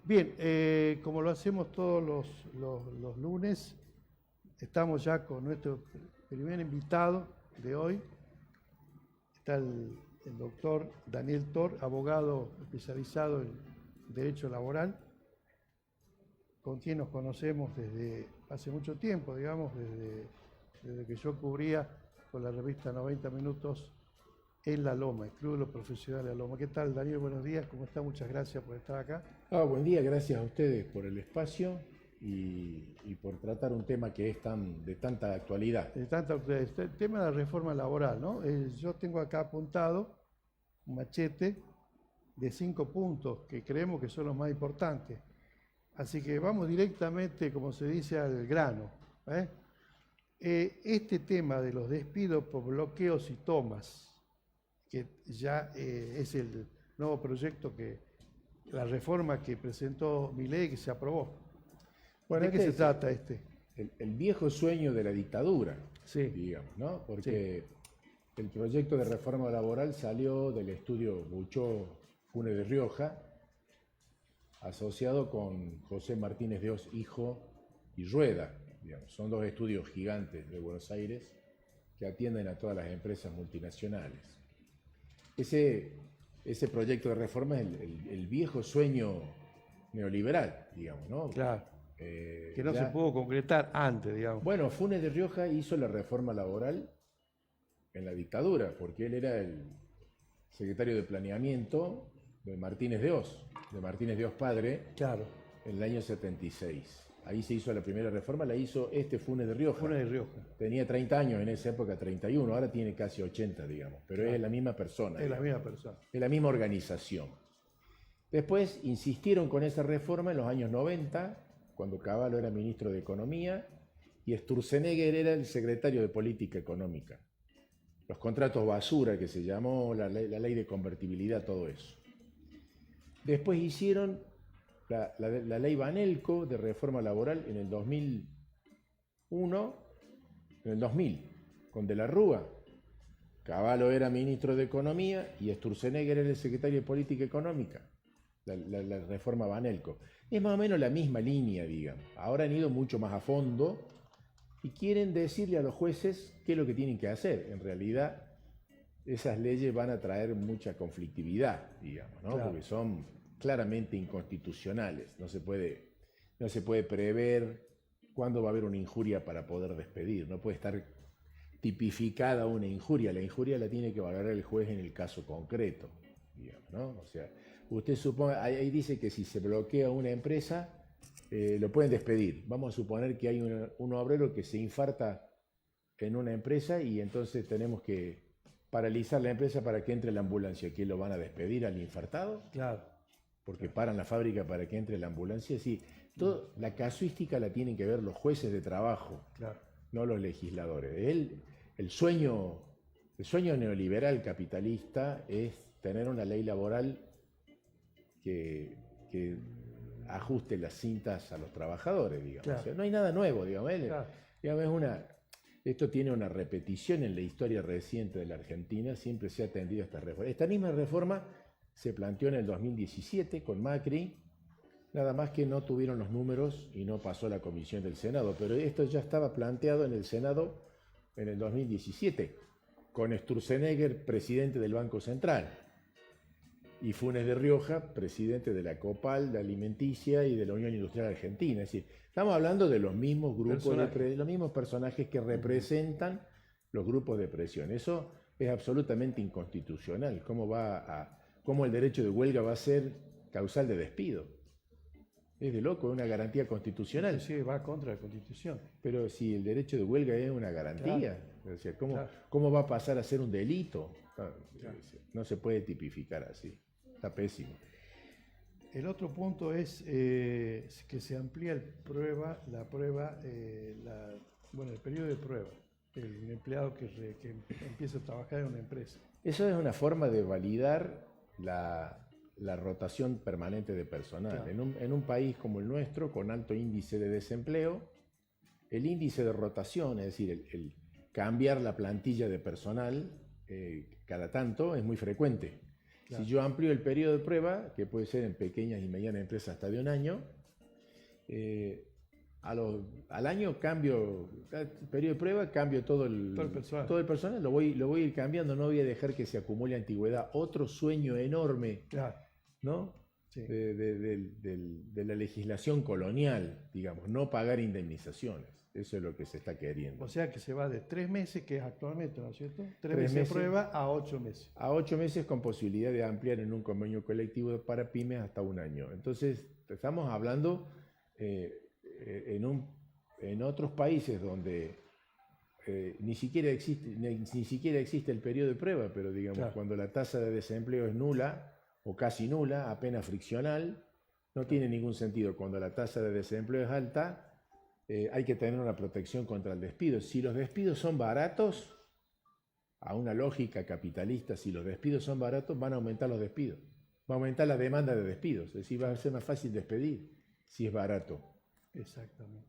Bien, como lo hacemos todos los lunes, estamos ya con nuestro primer invitado de hoy. Está el doctor Daniel Tor, abogado especializado en Derecho Laboral, con quien nos conocemos desde hace mucho tiempo, digamos, desde que yo cubría con la revista 90 Minutos en La Loma, el Club de los Profesionales de La Loma. ¿Qué tal, Daniel? Buenos días, ¿cómo está? Muchas gracias por estar acá. Buen día, gracias a ustedes por el espacio y por tratar un tema que es de tanta actualidad. El tema de la reforma laboral, ¿no? Yo tengo acá apuntado un machete de 5 puntos que creemos que son los más importantes. Así que vamos directamente, como se dice, al grano. Este tema de los despidos por bloqueos y tomas, que ya es el nuevo proyecto la reforma que presentó Milei, que se aprobó. Bueno, ¿De qué se trata este? El viejo sueño de la dictadura, Sí. digamos, ¿no? Porque el proyecto de reforma laboral salió del estudio Buchó-Funes de Rioja, asociado con José Martínez de Oz, hijo, y Rueda, digamos. Son dos estudios gigantes de Buenos Aires que atienden a todas las empresas multinacionales. Ese proyecto de reforma es el viejo sueño neoliberal, digamos, ¿no? Claro. Que no se pudo concretar antes, digamos. Bueno, Funes de Rioja hizo la reforma laboral en la dictadura, porque él era el secretario de planeamiento de Martínez de Oz padre, claro, en el año 76. Ahí se hizo la primera reforma, la hizo Funes de Rioja. Funes de Rioja. Tenía 30 años en esa época, 31, ahora tiene casi 80, digamos, pero claro, es la misma persona. Es la misma persona. Es la misma organización. Después insistieron con esa reforma en los años 90, cuando Cavallo era ministro de Economía y Sturzenegger era el secretario de Política Económica. Los contratos basura, que se llamó, la ley de convertibilidad, todo eso. Después hicieron la ley Banelco de reforma laboral en el 2001, en el 2000, con De la Rúa. Cavallo era ministro de Economía y Sturzenegger era el secretario de Política Económica. La reforma Banelco. Es más o menos la misma línea, digamos. Ahora han ido mucho más a fondo y quieren decirle a los jueces qué es lo que tienen que hacer. En realidad, esas leyes van a traer mucha conflictividad, digamos, ¿no? Claro. Porque son claramente inconstitucionales. No se puede prever cuándo va a haber una injuria para poder despedir. No puede estar tipificada una injuria. La injuria la tiene que valorar el juez en el caso concreto, digamos, ¿no? O sea, usted supone, ahí dice que si se bloquea una empresa, lo pueden despedir. Vamos a suponer que hay un obrero que se infarta en una empresa y entonces tenemos que paralizar la empresa para que entre la ambulancia. ¿Quién lo van a despedir al infartado? Claro. Porque paran la fábrica para que entre la ambulancia. Sí, la casuística la tienen que ver los jueces de trabajo, claro, no los legisladores. El sueño neoliberal capitalista es tener una ley laboral que ajuste las cintas a los trabajadores, digamos. Claro. O sea, no hay nada nuevo, digamos. Claro. Digamos, esto tiene una repetición en la historia reciente de la Argentina, siempre se ha atendido a esta reforma. Esta misma reforma se planteó en el 2017 con Macri, nada más que no tuvieron los números y no pasó la comisión del Senado, pero esto ya estaba planteado en el Senado en el 2017, con Sturzenegger, presidente del Banco Central, y Funes de Rioja, presidente de la COPAL, de Alimenticia y de la Unión Industrial Argentina. Es decir, estamos hablando de los mismos grupos, los mismos personajes que representan los grupos de presión. Eso es absolutamente inconstitucional. ¿Cómo el derecho de huelga va a ser causal de despido? Es de loco, es una garantía constitucional. Sí, va contra la Constitución. Pero si el derecho de huelga es una garantía, claro, o sea, ¿cómo va a pasar a ser un delito? Claro. No se puede tipificar así. Está pésimo. El otro punto es que se amplía el periodo de prueba. El empleado que empieza a trabajar en una empresa. Eso es una forma de validar la rotación permanente de personal. Claro. En un país como el nuestro, con alto índice de desempleo, el índice de rotación, es decir, el cambiar la plantilla de personal cada tanto es muy frecuente. Claro. Si yo amplío el periodo de prueba, que puede ser en pequeñas y medianas empresas hasta de un año, al año cambio, el periodo de prueba, cambio todo el personal, lo voy a ir cambiando, no voy a dejar que se acumule antigüedad. Otro sueño enorme, Claro. ¿no? Sí. De la legislación colonial, digamos, no pagar indemnizaciones. Eso es lo que se está queriendo. O sea que se va de 3 meses, que es actualmente, ¿no es cierto? 3 meses de prueba a 8 meses. A 8 meses con posibilidad de ampliar en un convenio colectivo para pymes hasta un año. Entonces, estamos hablando en otros países donde ni siquiera existe el periodo de prueba, pero digamos, claro, cuando la tasa de desempleo es nula o casi nula, apenas friccional, no tiene ningún sentido. Cuando la tasa de desempleo es alta, hay que tener una protección contra el despido. Si los despidos son baratos, a una lógica capitalista, si los despidos son baratos, van a aumentar los despidos. Va a aumentar la demanda de despidos, es decir, va a ser más fácil despedir si es barato. Exactamente.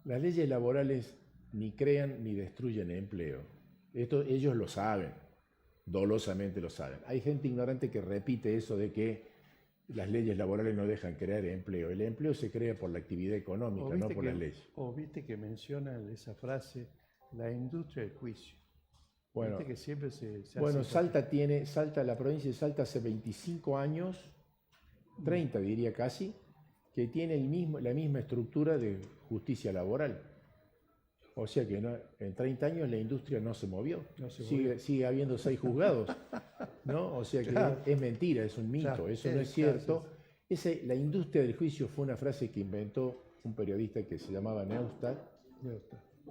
Las leyes laborales ni crean ni destruyen empleo. Esto ellos lo saben, dolosamente lo saben. Hay gente ignorante que repite eso de que las leyes laborales no dejan crear empleo. El empleo se crea por la actividad económica, no por las leyes. O viste que mencionan esa frase, la industria del juicio. Bueno, viste que siempre se bueno, Salta, la provincia de Salta hace 25 años, 30 diría casi, que tiene la misma estructura de justicia laboral. O sea que en 30 años la industria no se movió. Sigue habiendo 6 juzgados, ¿no? O sea que claro, es mentira, es un mito, claro, eso no es cierto. Claro. La industria del juicio fue una frase que inventó un periodista que se llamaba Neustadt.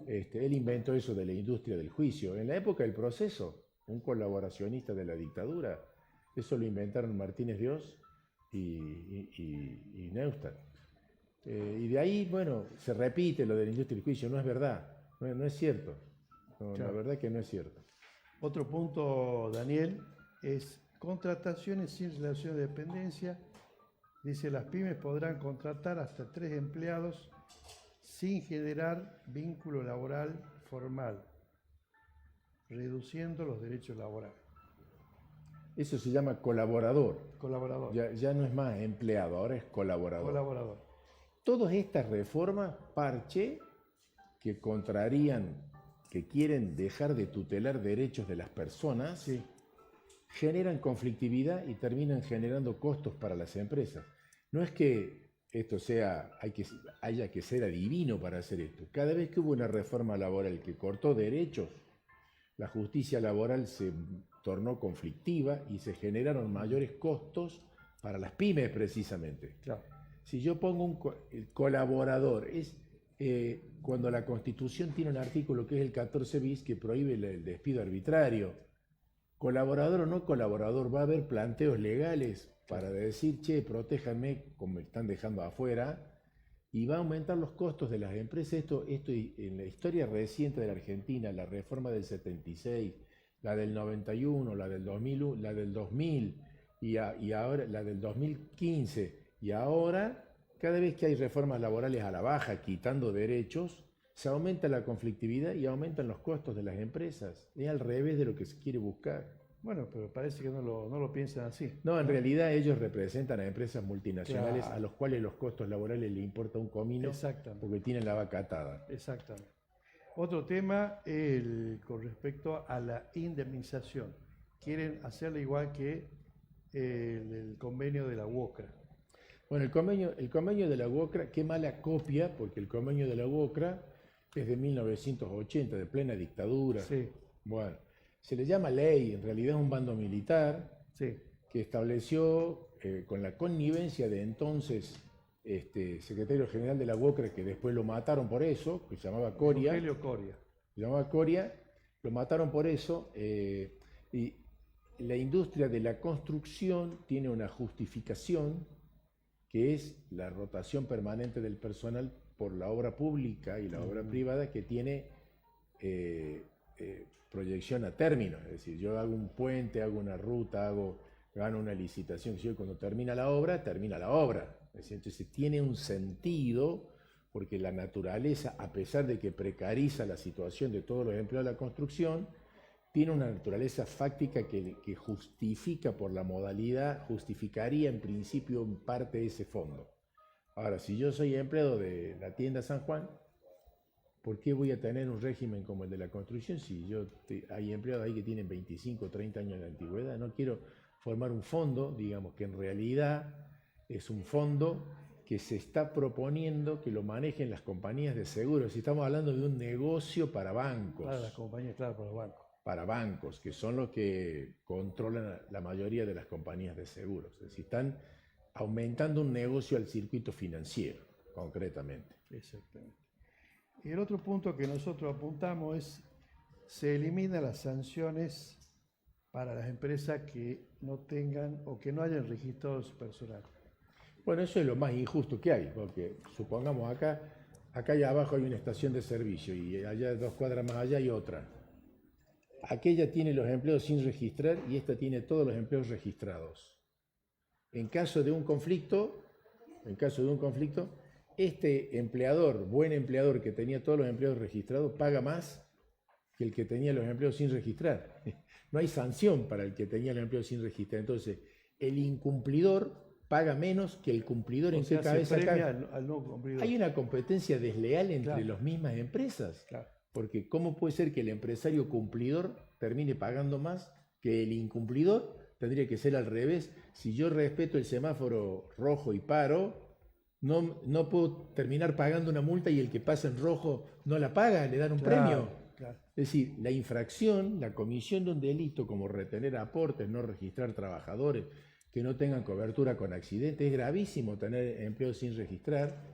Él inventó eso de la industria del juicio. En la época del proceso, un colaboracionista de la dictadura, eso lo inventaron Martínez Dios y Neustadt. Y de ahí, bueno, se repite lo de la industria del juicio, no es verdad, no es cierto. No, claro. La verdad que no es cierto. Otro punto, Daniel, es contrataciones sin relación de dependencia. Dice, las pymes podrán contratar hasta 3 empleados sin generar vínculo laboral formal, reduciendo los derechos laborales. Eso se llama colaborador. Colaborador. Ya no es más empleado, ahora es colaborador. Colaborador. Todas estas reformas, parche, que contrarían, que quieren dejar de tutelar derechos de las personas, sí, generan conflictividad y terminan generando costos para las empresas. No es que esto haya que ser adivino para hacer esto. Cada vez que hubo una reforma laboral que cortó derechos, la justicia laboral se tornó conflictiva y se generaron mayores costos para las pymes precisamente. Claro. Si yo pongo el colaborador, es cuando la Constitución tiene un artículo que es el 14 bis que prohíbe el despido arbitrario. Colaborador o no colaborador, va a haber planteos legales para decir, che, protéjanme como me están dejando afuera, y va a aumentar los costos de las empresas. Esto en la historia reciente de la Argentina, la reforma del 76, la del 91, la del 2000 y ahora la del 2015, y ahora, cada vez que hay reformas laborales a la baja, quitando derechos, se aumenta la conflictividad y aumentan los costos de las empresas. Es al revés de lo que se quiere buscar. Bueno, pero parece que no lo piensan así. No, en realidad ellos representan a empresas multinacionales, claro, a los cuales los costos laborales les importa un comino porque tienen la vaca atada. Exactamente. Otro tema con respecto a la indemnización. Quieren hacerla igual que el convenio de la UOCRA. Bueno, el convenio de la UOCRA, qué mala copia, porque el convenio de la UOCRA es de 1980, de plena dictadura. Sí. Bueno, se le llama ley, en realidad es un bando militar, sí, que estableció con la connivencia de entonces secretario general de la UOCRA, que después lo mataron por eso, que se llamaba Coria. Rogelio Coria. Se llamaba Coria, lo mataron por eso, y la industria de la construcción tiene una justificación que es la rotación permanente del personal por la obra pública y la obra privada, que tiene proyección a término. Es decir, yo hago un puente, hago una ruta, gano una licitación, cuando termina la obra, termina la obra. Es decir, entonces tiene un sentido, porque la naturaleza, a pesar de que precariza la situación de todos los empleados de la construcción, tiene una naturaleza fáctica que justifica por la modalidad, justificaría en principio en parte ese fondo. Ahora, si yo soy empleado de la tienda San Juan, ¿por qué voy a tener un régimen como el de la construcción si hay empleados ahí que tienen 25 o 30 años de antigüedad? No quiero formar un fondo, digamos, que en realidad es un fondo que se está proponiendo que lo manejen las compañías de seguros. Si estamos hablando de un negocio para bancos. Para las compañías, claro, para los bancos. Para bancos, que son los que controlan la mayoría de las compañías de seguros. Es decir, están aumentando un negocio al circuito financiero, concretamente. Exactamente. Y el otro punto que nosotros apuntamos es, se eliminan las sanciones para las empresas que no tengan o que no hayan registrado su personal. Bueno, eso es lo más injusto que hay, porque supongamos acá allá abajo hay una estación de servicio y allá 2 cuadras más allá hay otra. Aquella tiene los empleos sin registrar y esta tiene todos los empleos registrados. En caso de un conflicto, este empleador, buen empleador que tenía todos los empleos registrados, paga más que el que tenía los empleos sin registrar. No hay sanción para el que tenía los empleos sin registrar. Entonces, el incumplidor paga menos que el cumplidor. ¿En qué cabeza cae? Al no cumplidor. Hay una competencia desleal entre las mismas empresas. Claro. Porque ¿cómo puede ser que el empresario cumplidor termine pagando más que el incumplidor? Tendría que ser al revés. Si yo respeto el semáforo rojo y paro, no puedo terminar pagando una multa y el que pasa en rojo no la paga, le dan un premio. Claro. Es decir, la infracción, la comisión de un delito como retener aportes, no registrar trabajadores que no tengan cobertura con accidentes, es gravísimo tener empleos sin registrar.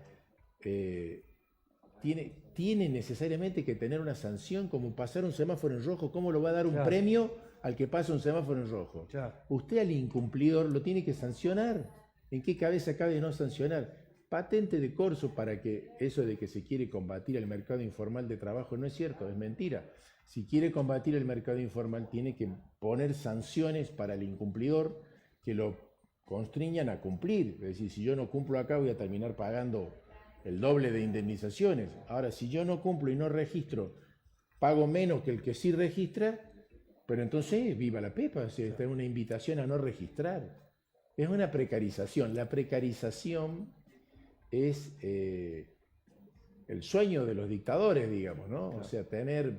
Tiene necesariamente que tener una sanción como pasar un semáforo en rojo. ¿Cómo lo va a dar un premio al que pasa un semáforo en rojo? Claro. Usted al incumplidor lo tiene que sancionar. ¿En qué cabeza cabe no sancionar? Patente de corso para que eso de que se quiere combatir el mercado informal de trabajo no es cierto, es mentira. Si quiere combatir el mercado informal tiene que poner sanciones para el incumplidor que lo constriñan a cumplir. Es decir, si yo no cumplo acá voy a terminar pagando el doble de indemnizaciones. Ahora, si yo no cumplo y no registro, pago menos que el que sí registra, pero entonces viva la pepa, o sea, esta es una invitación a no registrar. Es una precarización. La precarización es el sueño de los dictadores, digamos, ¿no? Claro. O sea, tener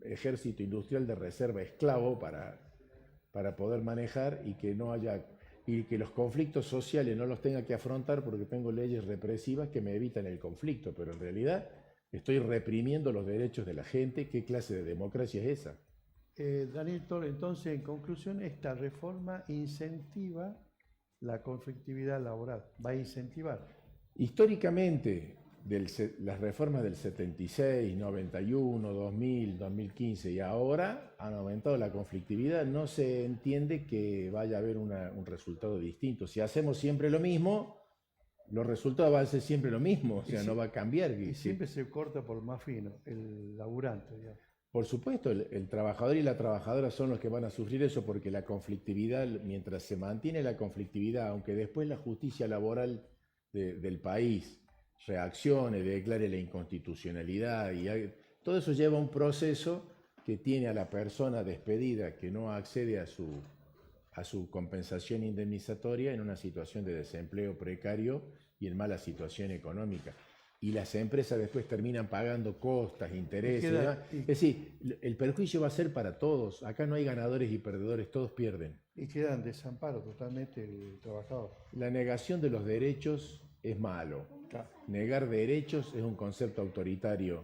ejército industrial de reserva esclavo para poder manejar y que no haya... y que los conflictos sociales no los tenga que afrontar porque tengo leyes represivas que me evitan el conflicto, pero en realidad estoy reprimiendo los derechos de la gente. ¿Qué clase de democracia es esa? Daniel Tol, entonces, en conclusión, esta reforma incentiva la conflictividad laboral, va a incentivar. Históricamente, las reformas del 76, 91, 2000, 2015 y ahora han aumentado la conflictividad. No se entiende que vaya a haber un resultado distinto. Si hacemos siempre lo mismo, los resultados van a ser siempre lo mismo, o sea, no va a cambiar. Y siempre se corta por más fino, el laburante, digamos. Por supuesto, el trabajador y la trabajadora son los que van a sufrir eso, porque la conflictividad, mientras se mantiene la conflictividad, aunque después la justicia laboral del país reaccione, declare la inconstitucionalidad, todo eso lleva a un proceso que tiene a la persona despedida que no accede a su compensación indemnizatoria en una situación de desempleo precario y en mala situación económica. Y las empresas después terminan pagando costas, intereses. Es decir, el perjuicio va a ser para todos. Acá no hay ganadores y perdedores, todos pierden. Y queda en desamparo totalmente el trabajador. La negación de los derechos es malo. Claro. Negar derechos es un concepto autoritario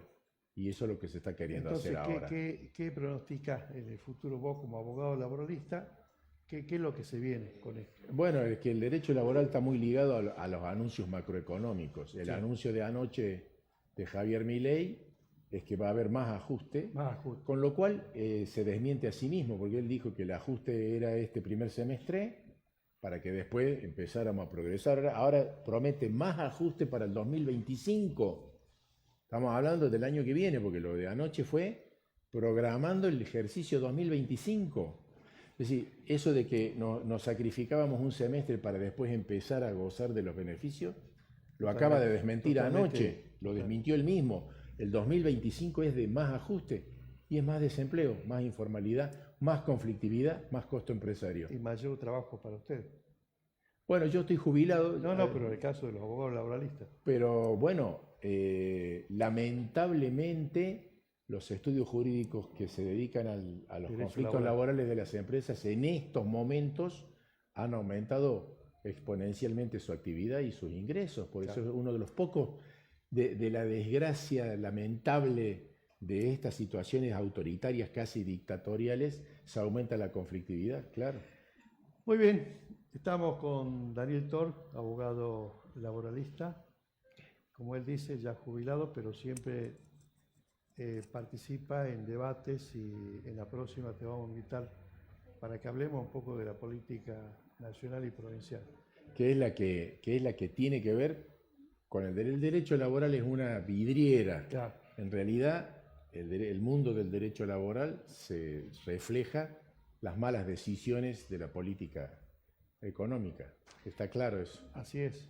y eso es lo que se está queriendo hacer ahora. ¿Qué pronosticás en el futuro vos como abogado laboralista? ¿Qué es lo que se viene con esto? Bueno, es que el derecho laboral está muy ligado a los anuncios macroeconómicos. El anuncio de anoche de Javier Milei es que va a haber más ajuste. Con lo cual se desmiente a sí mismo, porque él dijo que el ajuste era este primer semestre para que después empezáramos a progresar. Ahora promete más ajuste para el 2025. Estamos hablando del año que viene, porque lo de anoche fue programando el ejercicio 2025. Es decir, eso de que nos sacrificábamos un semestre para después empezar a gozar de los beneficios, lo acaba de desmentir anoche, lo desmintió él mismo. El 2025 es de más ajuste. Y es más desempleo, más informalidad, más conflictividad, más costo empresario. Y mayor trabajo para usted. Bueno, yo estoy jubilado. No, pero en el caso de los abogados laboralistas. Pero bueno, lamentablemente los estudios jurídicos que se dedican a los conflictos laborales de las empresas en estos momentos han aumentado exponencialmente su actividad y sus ingresos. Por eso es uno de los pocos de la desgracia lamentable de estas situaciones autoritarias, casi dictatoriales, se aumenta la conflictividad, claro. Muy bien, estamos con Daniel Tor, abogado laboralista, como él dice, ya jubilado, pero siempre participa en debates y en la próxima te vamos a invitar para que hablemos un poco de la política nacional y provincial. Que es la que tiene que ver con el derecho laboral, es una vidriera. Claro. En realidad, el mundo del derecho laboral se refleja las malas decisiones de la política económica. Está claro eso. Así es.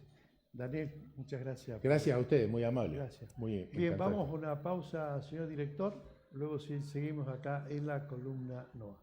Daniel, muchas gracias. Gracias a ustedes, muy amable. Gracias. Muy bien, encantado. vamos a una pausa, señor director. Luego seguimos acá en la columna NOA.